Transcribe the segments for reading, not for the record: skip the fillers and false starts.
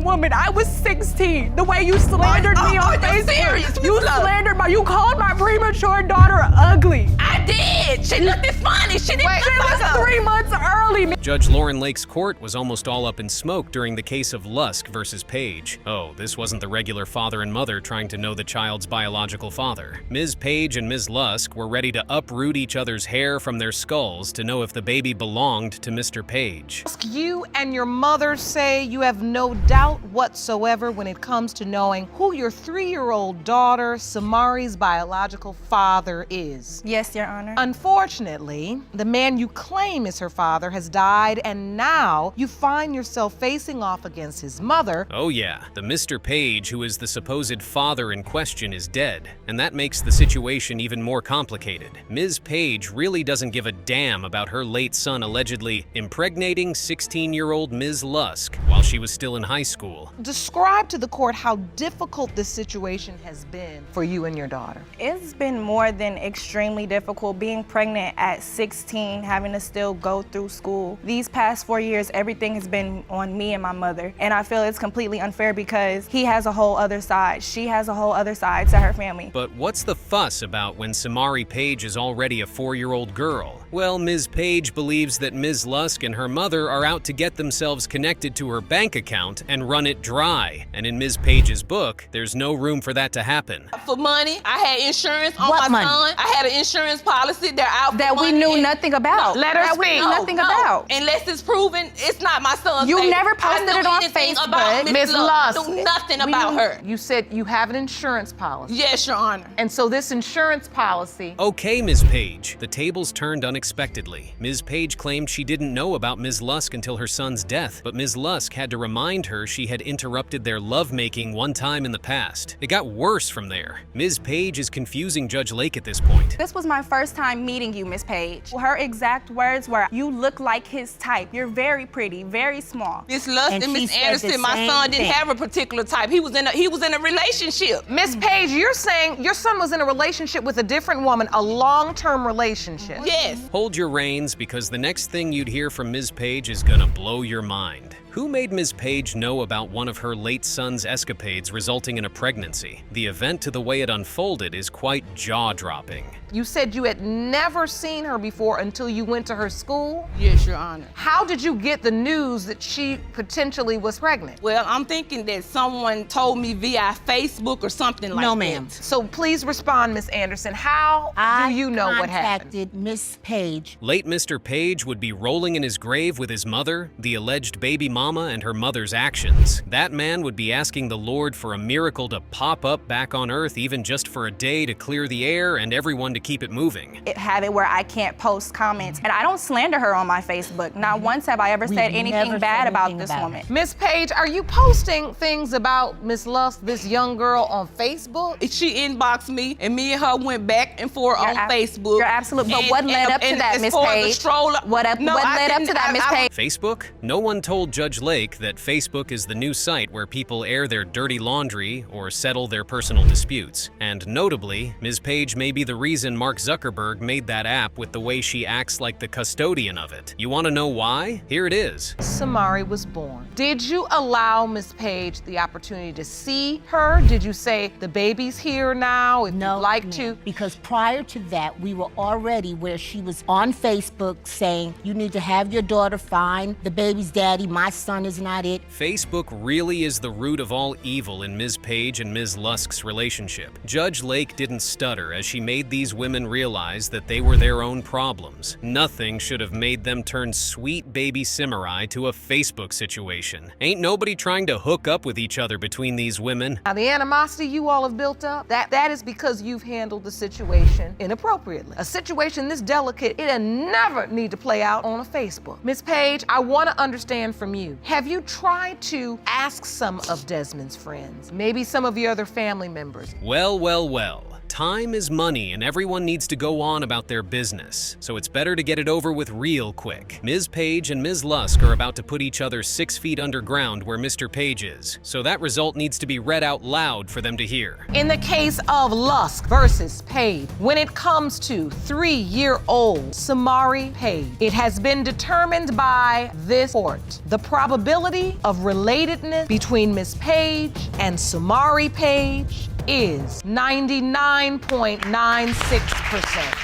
woman. I was 16. The way you slandered me on Facebook. You slandered you called my premature daughter ugly. I did. She looked funny. She didn't look like 3 months early. Judge Lauren Lake's court was almost all up in smoke during the case of Lusk versus Paige. Oh, this wasn't the regular father and mother trying to know the child's biological father. Ms. Paige and Ms. Lusk were ready to uproot each other's hair from their skulls to know if the baby belonged to Mr. Paige. You and your mother say you have no doubt whatsoever when it comes to knowing who your 3-year-old daughter, Samari's biological father is. Yes, Your Honor. Unfortunately, the man you claim is her father has died, and now you find yourself facing off against his mother. Oh yeah, the Mr. Paige who is the supposed father in question is dead, and that makes the situation even more complicated. Ms. Paige really doesn't give a damn about her late son allegedly impregnating 16-year-old Ms. Lusk while she was still in high school. Describe to the court how difficult this situation has been for you and your daughter. It's been more than extremely difficult being pregnant at 16, having to still go through school. These past 4 years, everything has been on me and my mother, and I feel it's completely unfair because he has a whole other side. She has a whole other side to her family. But what's the fuss about when Samari Paige is already a 4-year-old girl? Well, Ms. Paige believes that Ms. Lusk and her mother are out to get themselves connected to her bank account and run it dry. And in Ms. Paige's book, there's no room for that to happen. For money, I had insurance on What my money? son. I had an insurance policy. They're out for That we money. knew nothing about. Let her That we speak. knew nothing about. Unless it's proven, it's not my son's You baby. never posted I knew it on anything Facebook. about Ms. Lusk. Knew nothing about her. You said you have an insurance policy. Yes, Your Honor. And so this insurance policy. Okay, Ms. Paige. The tables turned unexpectedly. Ms. Paige claimed she didn't know about Ms. Lusk until her son's death, but Ms. Lusk had to remind her she had interrupted their lovemaking one time in the past. It got worse from there. Ms. Paige is confusing Judge Lake at this point. This was my first time meeting you, Miss Paige. Her exact words were, "You look like his type. You're very pretty, very small." Miss Lusk and she Miss said Anderson, the my same son didn't thing. have a particular type. He was in a relationship. Miss Paige, you're saying your son was in a relationship with a different woman, a long-term relationship. Yes. Hold your reins, because the next thing you'd hear from Ms. Paige is gonna blow your mind. Who made Ms. Paige know about one of her late son's escapades resulting in a pregnancy? The event to the way it unfolded is quite jaw-dropping. You said you had never seen her before until you went to her school. Yes, Your Honor. How did you get the news that she potentially was pregnant? Well, I'm thinking that someone told me via Facebook or something like that. No, ma'am. So please respond, Miss Anderson. How do you know what happened? I contacted Miss Paige. Late Mr. Paige would be rolling in his grave with his mother, the alleged baby mama, and her mother's actions. That man would be asking the Lord for a miracle to pop up back on Earth even just for a day to clear the air and everyone to keep it moving. Have it where I can't post comments. And I don't slander her on my Facebook. Not once have I ever said anything never bad said about anything this about woman. Miss Paige, are you posting things about Miss Lusk, this young girl, on Facebook? She inboxed me, and me and her went back and forth on Facebook. You're absolute. But what led up to that, as Miss far as the Paige? stroller, What led up to that, Miss Paige? Facebook? No one told Judge Lake that Facebook is the new site where people air their dirty laundry or settle their personal disputes. And notably, Ms. Paige may be the reason Mark Zuckerberg made that app with the way she acts like the custodian of it. You want to know why? Here it is. Samari was born. Did you allow Miss Paige the opportunity to see her? Did you say the baby's here now, if No, you'd like ma'am. to? Because prior to that, we were already where she was on Facebook saying, you need to have your daughter find the baby's daddy. My son is not it. Facebook really is the root of all evil in Ms. Paige and Ms. Lusk's relationship. Judge Lake didn't stutter as she made these women realize that they were their own problems. Nothing should have made them turn sweet baby Samari to a Facebook situation. Ain't nobody trying to hook up with each other between these women. Now, the animosity you all have built up, that is because you've handled the situation inappropriately. A situation this delicate, it'll never need to play out on a Facebook. Miss Paige, I want to understand from you. Have you tried to ask some of Desmond's friends, maybe some of your other family members? Well, well, well. Time is money and everyone needs to go on about their business, so it's better to get it over with real quick. Ms. Paige and Ms. Lusk are about to put each other 6 feet underground where Mr. Paige is, so that result needs to be read out loud for them to hear. In the case of Lusk versus Paige, when it comes to 3-year-old Samari Paige, it has been determined by this court. The probability of relatedness between Ms. Paige and Samari Paige is 99.96%.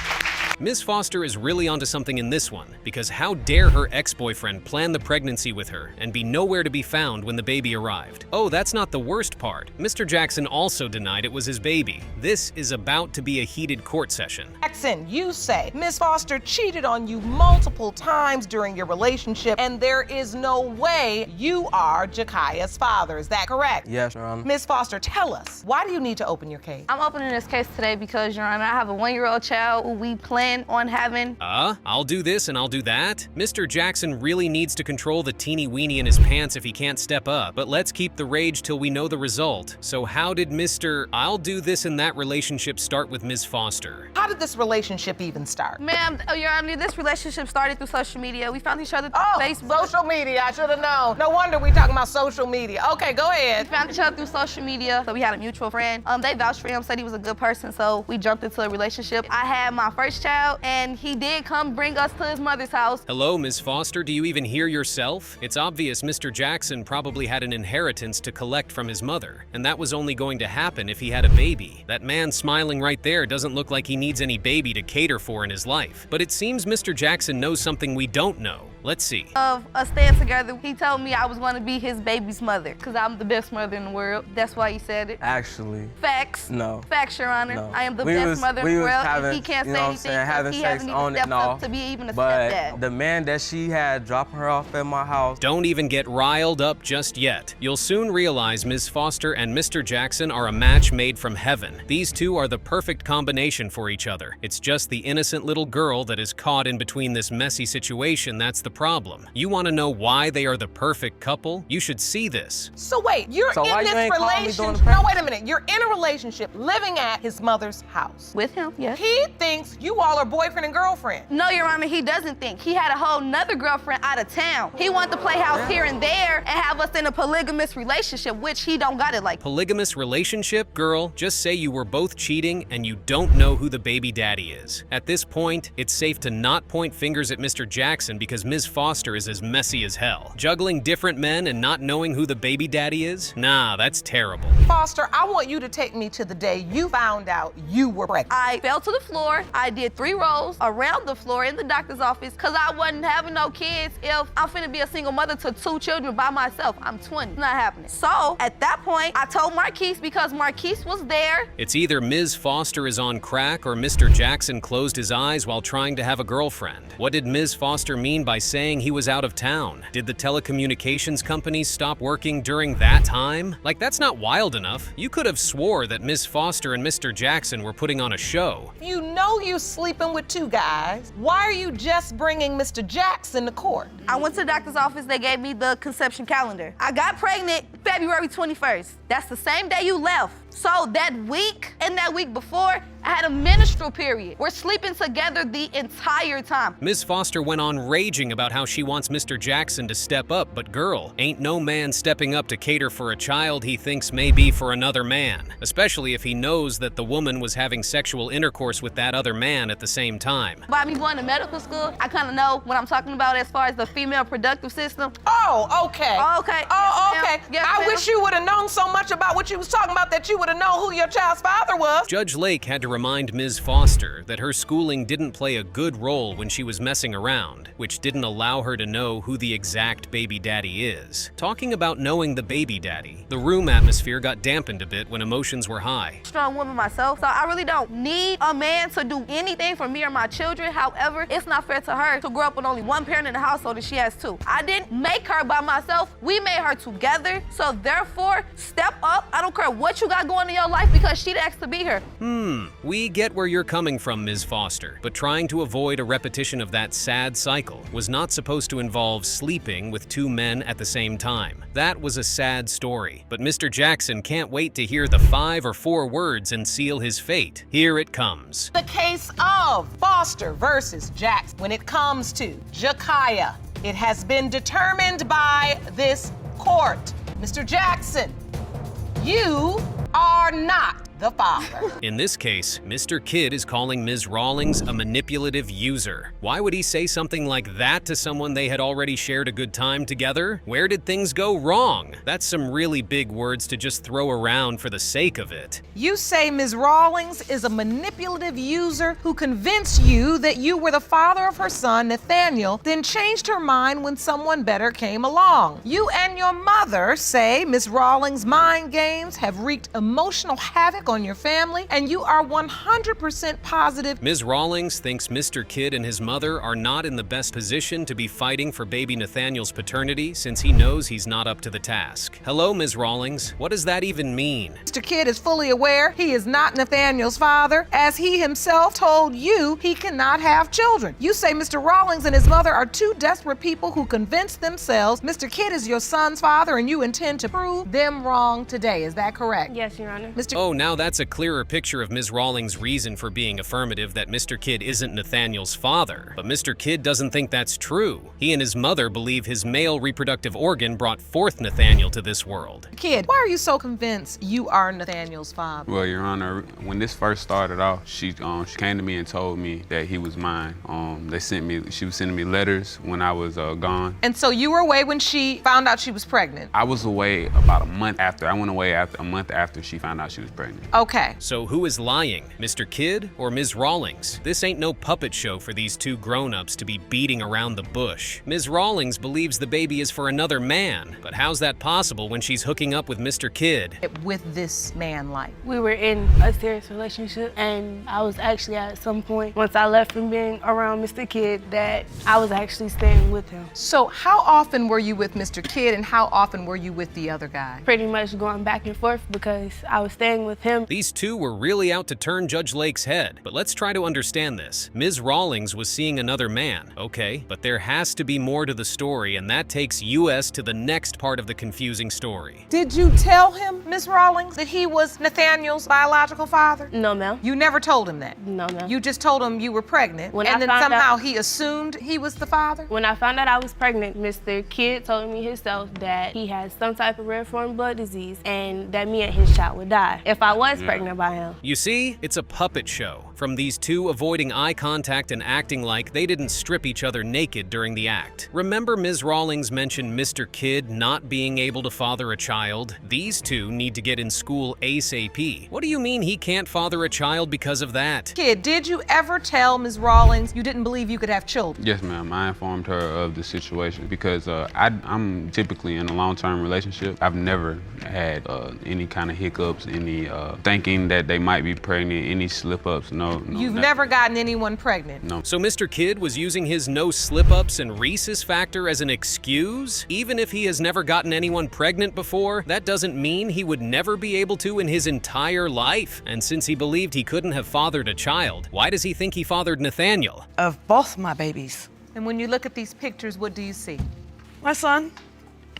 Ms. Foster is really onto something in this one, because how dare her ex-boyfriend plan the pregnancy with her and be nowhere to be found when the baby arrived? Oh, that's not the worst part. Mr. Jackson also denied it was his baby. This is about to be a heated court session. Jackson, you say Ms. Foster cheated on you multiple times during your relationship, and there is no way you are Jakia's father. Is that correct? Yes, Your Honor. Ms. Foster, tell us, why do you need to open your case? I'm opening this case today because, Your Honor, I have a 1-year-old child who we plan on having. I'll do this and I'll do that? Mr. Jackson really needs to control the teeny weeny in his pants if he can't step up. But let's keep the rage till we know the result. So how did Mr. I'll do this and that relationship start with Ms. Foster? How did this relationship even start? Ma'am, Your Honor, this relationship started through social media. We found each other through Facebook. Social media, I should have known. No wonder we talking about social media. Okay, go ahead. We found each other through social media, so we had a mutual friend. They vouched for him, said he was a good person, so we jumped into a relationship. I had my first child, and he did come bring us to his mother's house. Hello, Ms. Foster, do you even hear yourself? It's obvious Mr. Jackson probably had an inheritance to collect from his mother, and that was only going to happen if he had a baby. That man smiling right there doesn't look like he needs any baby to cater for in his life. But it seems Mr. Jackson knows something we don't know. Let's see. Of us staying together, he told me I was going to be his baby's mother, because I'm the best mother in the world. That's why he said it. Actually. Facts. No. Facts, Your Honor. No. I am the best mother in the world. If he can't say anything, having he sex hasn't even on it stepped and all. up to be even a But stepdad. the man that she had dropping her off at my house. Don't even get riled up just yet. You'll soon realize Ms. Foster and Mr. Jackson are a match made from heaven. These two are the perfect combination for each other. It's just the innocent little girl that is caught in between this messy situation that's the problem. You want to know why they are the perfect couple? You should see this. So wait, you're So why in you this ain't call me during relationship. the No, wait a minute. You're in a relationship living at his mother's house. With him, yes. He thinks you all are boyfriend and girlfriend. No, Your Honor, he doesn't think. He had a whole nother girlfriend out of town. He wanted to play house here and there and have us in a polygamous relationship, which he don't got it like. Polygamous relationship? Girl, just say you were both cheating and you don't know who the baby daddy is. At this point, it's safe to not point fingers at Mr. Jackson because Ms. Foster is as messy as hell. Juggling different men and not knowing who the baby daddy is? Nah, that's terrible. Foster, I want you to take me to the day you found out you were pregnant. I fell to the floor. I did 3 rolls around the floor in the doctor's office because I wasn't having no kids if I'm finna be a single mother to 2 children by myself. I'm 20. It's not happening. So at that point, I told Marquise because Marquise was there. It's either Ms. Foster is on crack or Mr. Jackson closed his eyes while trying to have a girlfriend. What did Ms. Foster mean by saying he was out of town? Did the telecommunications companies stop working during that time? Like, that's not wild enough. You could have swore that Ms. Foster and Mr. Jackson were putting on a show. You know you sleeping with 2 guys. Why are you just bringing Mr. Jackson to court? I went to the doctor's office. They gave me the conception calendar. I got pregnant February 21st. That's the same day you left. So that week and that week before, I had a menstrual period. We're sleeping together the entire time. Ms. Foster went on raging about how she wants Mr. Jackson to step up, but girl, ain't no man stepping up to cater for a child he thinks may be for another man, especially if he knows that the woman was having sexual intercourse with that other man at the same time. By me going to medical school, I kind of know what I'm talking about as far as the female reproductive system. Oh, okay. Okay. Oh, Yes, okay. ma'am. Yes, I ma'am. wish you would have known so much about what you was talking about that you would have known who your child's father was. Judge Lake had to remind Ms. Foster that her schooling didn't play a good role when she was messing around, which didn't allow her to know who the exact baby daddy is. Talking about knowing the baby daddy, the room atmosphere got dampened a bit when emotions were high. Strong woman myself, so I really don't need a man to do anything for me or my children. However, it's not fair to her to grow up with only 1 parent in the household and she has 2. I didn't make her by myself. We made her together. So therefore, step up. I don't care what you got going go into your life because she'd asked to be here. We get where you're coming from, Ms. Foster, but trying to avoid a repetition of that sad cycle was not supposed to involve sleeping with two men at the same time. That was a sad story, but Mr. Jackson can't wait to hear the 5 or 4 words and seal his fate. Here it comes. The case of Foster versus Jackson. When it comes to Jakaya, it has been determined by this court. Mr. Jackson, you are not the father. In this case, Mr. Kidd is calling Ms. Rawlings a manipulative user. Why would he say something like that to someone they had already shared a good time together? Where did things go wrong? That's some really big words to just throw around for the sake of it. You say Ms. Rawlings is a manipulative user who convinced you that you were the father of her son, Nathaniel, then changed her mind when someone better came along. You and your mother say Ms. Rawlings' mind games have wreaked emotional havoc on your family, and you are 100% positive Ms. Rawlings thinks Mr. Kidd and his mother are not in the best position to be fighting for baby Nathaniel's paternity since he knows he's not up to the task. Hello, Ms. Rawlings. What does that even mean? Mr. Kidd is fully aware he is not Nathaniel's father, as he himself told you he cannot have children. You say Mr. Rawlings and his mother are two desperate people who convinced themselves Mr. Kidd is your son's father and you intend to prove them wrong today. Is that correct? Yes, Your Honor. Oh, now that's a clearer picture of Ms. Rawlings' reason for being affirmative that Mr. Kidd isn't Nathaniel's father. But Mr. Kidd doesn't think that's true. He and his mother believe his male reproductive organ brought forth Nathaniel to this world. Kid, why are you so convinced you are Nathaniel's father? Well, Your Honor, when this first started off, she came to me and told me that he was mine. She was sending me letters when I was gone. And so you were away when she found out she was pregnant? I was away about a month after. I went away a month after she found out she was pregnant. Okay. So who is lying, Mr. Kidd or Ms. Rawlings? This ain't no puppet show for these two grown-ups to be beating around the bush. Ms. Rawlings believes the baby is for another man, but how's that possible when she's hooking up with Mr. Kidd? With this man like? We were in a serious relationship, and I was actually at some point, once I left from being around Mr. Kidd, that I was actually staying with him. So how often were you with Mr. Kidd and how often were you with the other guy? Pretty much going back and forth because I was staying with him. These two were really out to turn Judge Lake's head, but let's try to understand this. Ms. Rawlings was seeing another man, okay, but there has to be more to the story, and that takes us to the next part of the confusing story. Did you tell him, Ms. Rawlings, that he was Nathaniel's biological father? No, ma'am. You never told him that? No, ma'am. You just told him you were pregnant, When and I then found somehow out- he assumed he was the father? When I found out I was pregnant, Mr. Kidd told me himself that he had some type of rare form blood disease and that me and his child would die if I was pregnant by him. You see, it's a puppet show. From these two avoiding eye contact and acting like they didn't strip each other naked during the act. Remember Ms. Rawlings mentioned Mr. Kidd not being able to father a child? These two need to get in school ASAP. What do you mean he can't father a child because of that? Kid, did you ever tell Ms. Rawlings you didn't believe you could have children? Yes, ma'am. I informed her of the situation because I'm typically in a long-term relationship. I've never had any kind of hiccups, any thinking that they might be pregnant, any slip-ups. No. You've never gotten anyone pregnant? No. So Mr. Kidd was using his no slip-ups and rhesus factor as an excuse? Even if he has never gotten anyone pregnant before, that doesn't mean he would never be able to in his entire life. And since he believed he couldn't have fathered a child, why does he think he fathered Nathaniel? Of both my babies. And when you look at these pictures, what do you see? My son.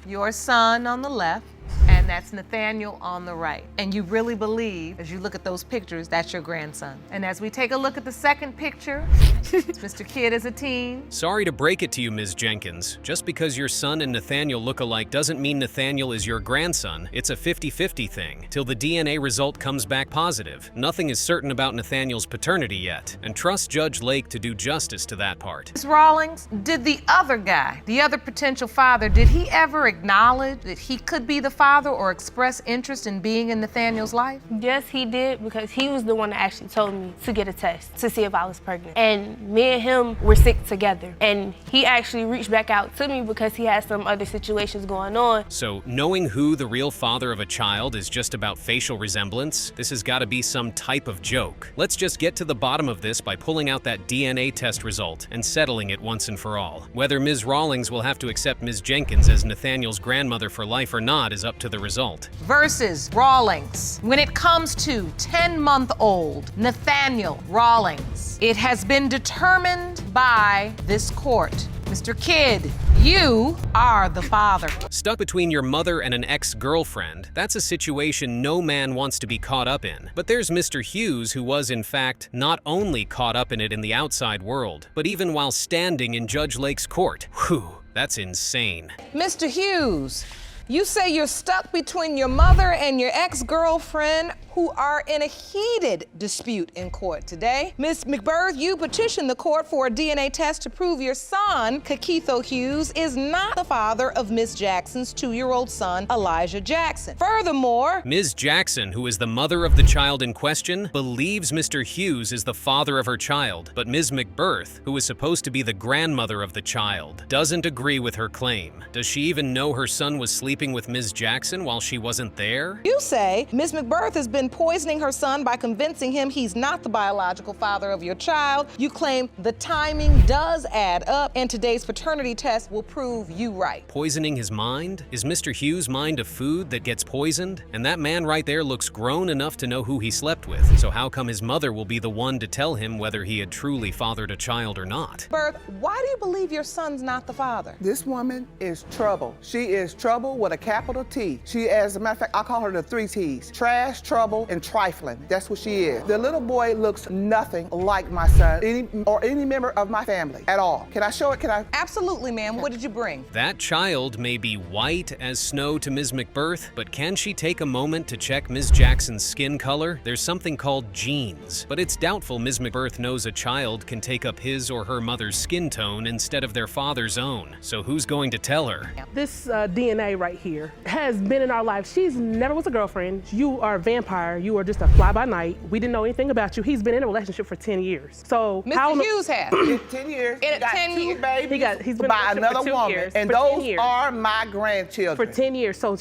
Your son on the left, and that's Nathaniel on the right. And you really believe, as you look at those pictures, that's your grandson. And as we take a look at the second picture, Mr. Kidd is a teen. Sorry to break it to you, Ms. Jenkins. Just because your son and Nathaniel look alike doesn't mean Nathaniel is your grandson. It's a 50-50 thing, till the DNA result comes back positive. Nothing is certain about Nathaniel's paternity yet, and trust Judge Lake to do justice to that part. Ms. Rawlings, did the other guy, the other potential father, did he ever acknowledge that he could be the father or express interest in being in Nathaniel's life? Yes, he did, because he was the one that actually told me to get a test to see if I was pregnant. And me and him were sick together. And he actually reached back out to me because he had some other situations going on. So knowing who the real father of a child is just about facial resemblance, this has got to be some type of joke. Let's just get to the bottom of this by pulling out that DNA test result and settling it once and for all. Whether Ms. Rawlings will have to accept Ms. Jenkins as Nathaniel's grandmother for life or not is up to the result. Versus Rawlings. When it comes to 10-month-old Nathaniel Rawlings, it has been determined by this court. Mr. Kidd, you are the father. Stuck between your mother and an ex-girlfriend, that's a situation no man wants to be caught up in. But there's Mr. Hughes, who was, in fact, not only caught up in it in the outside world, but even while standing in Judge Lake's court. Whew, that's insane. Mr. Hughes, you say you're stuck between your mother and your ex-girlfriend who are in a heated dispute in court today. Ms. McBirth, you petitioned the court for a DNA test to prove your son, Kakitho Hughes, is not the father of Ms. Jackson's 2-year-old son, Elijah Jackson. Furthermore, Ms. Jackson, who is the mother of the child in question, believes Mr. Hughes is the father of her child, but Ms. McBirth, who is supposed to be the grandmother of the child, doesn't agree with her claim. Does she even know her son was sleeping with Ms. Jackson while she wasn't there? you say Ms. McBirth has been poisoning her son by convincing him he's not the biological father of your child. You claim the timing does add up, and today's paternity test will prove you right. Poisoning his mind? Is Mr. Hughes' mind a food that gets poisoned? And that man right there looks grown enough to know who he slept with, so how come his mother will be the one to tell him whether he had truly fathered a child or not? Birth, why do you believe your son's not the father? This woman is trouble. She is trouble with a capital T. She, as a matter of fact, I call her the 3 T's. Trash, trouble, and trifling. That's what she is. The little boy looks nothing like my son or any member of my family at all. Can I show it? Can I? Absolutely, ma'am. What did you bring? That child may be white as snow to Ms. McBirth, but can she take a moment to check Ms. Jackson's skin color? There's something called genes, but it's doubtful Ms. McBirth knows a child can take up his or her mother's skin tone instead of their father's own. So who's going to tell her? This DNA right here has been in our life. She's never was a girlfriend. You are a vampire. You are just a fly-by-night. We didn't know anything about you. He's been in a relationship for 10 years. So Mr. Hughes has. In 10 years. In he got 10 2 years. babies He's been by in a relationship another for 2 woman. years. And For 10 those years. are my grandchildren. For 10 years. So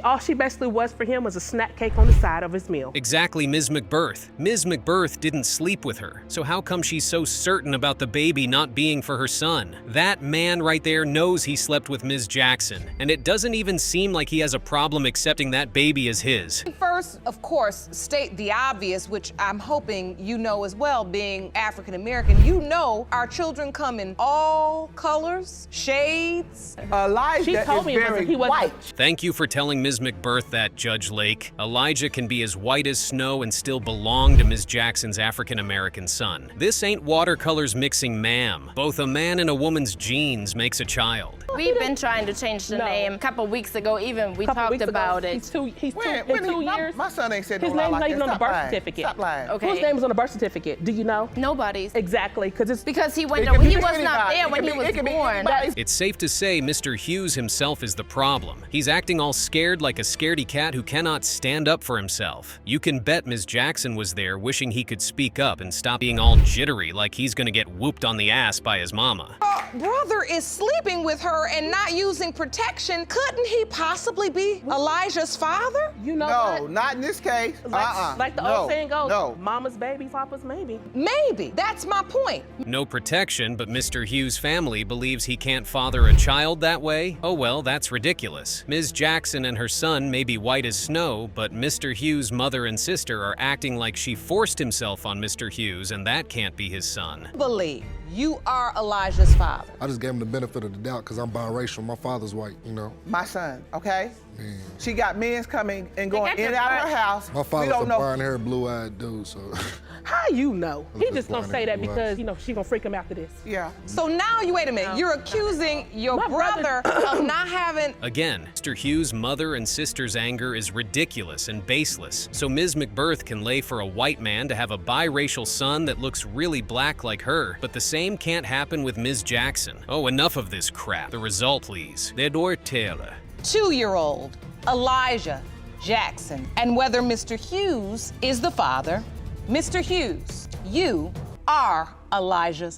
all she basically was for him was a snack cake on the side of his meal. Exactly, Ms. McBirth. Ms. McBirth didn't sleep with her, so how come she's so certain about the baby not being for her son? That man right there knows he slept with Ms. Jackson, and it doesn't even seem like he has a problem accepting that baby as his. First, of course, state the obvious, which I'm hoping you know as well, being African American. You know our children come in all colors, shades. Elijah She told is me very he wasn't. white. Thank you for telling Ms. McBirth that, Judge Lake. Elijah can be as white as snow and still belong to Ms. Jackson's African-American son. This ain't watercolors mixing, ma'am. Both a man and a woman's genes makes a child. We've been trying to change the name. A couple weeks ago, even we talked about it. He's two When in 2 years. my son ain't said His no lie name's like not even that. on the Stop birth lying. certificate. Stop lying. Okay. Whose name is on the birth certificate? Do you know? Nobody's. Exactly, Because he went. It can be He was not anybody. there It when can he be- was it can be born. anybody. It's safe to say Mr. Hughes himself is the problem. He's acting all scared like a scaredy cat who cannot stand up for himself. You can bet Ms. Jackson was there wishing he could speak up and stop being all jittery like he's gonna get whooped on the ass by his mama. Brother is sleeping with her and not using protection. Couldn't he possibly be Elijah's father? You know No, what? not in this case. Like the No, old saying goes, no. mama's baby, papa's maybe. Maybe. That's my point. No protection, but Mr. Hughes' family believes he can't father a child that way? Oh well, that's ridiculous. Ms. Jackson and her son may be white as snow, but Mr. Hughes' mother and sister are acting like she forced himself on Mr. Hughes, and that can't be his son. Believe you are Elijah's father. I just gave him the benefit of the doubt because I'm biracial. My father's white, you know. My son, okay? Man. She got men's coming and going got in and your out of birth. her house. My We father's a don't know. brown-haired, blue-eyed dude, so. How you know? He just gonna say that Blue because, eyes. you know, she gonna freak him after this. Yeah. So now wait a minute. You're accusing your My brother of not having. Again, Mr. Hughes' mother and sister's anger is ridiculous and baseless, so Ms. McBirth can lay for a white man to have a biracial son that looks really black like her, but the same can't happen with Ms. Jackson. Oh, enough of this crap. The result, please. Theodore Taylor. 2-year-old Elijah Jackson. And whether Mr. Hughes is the father, Mr. Hughes, you are Elijah's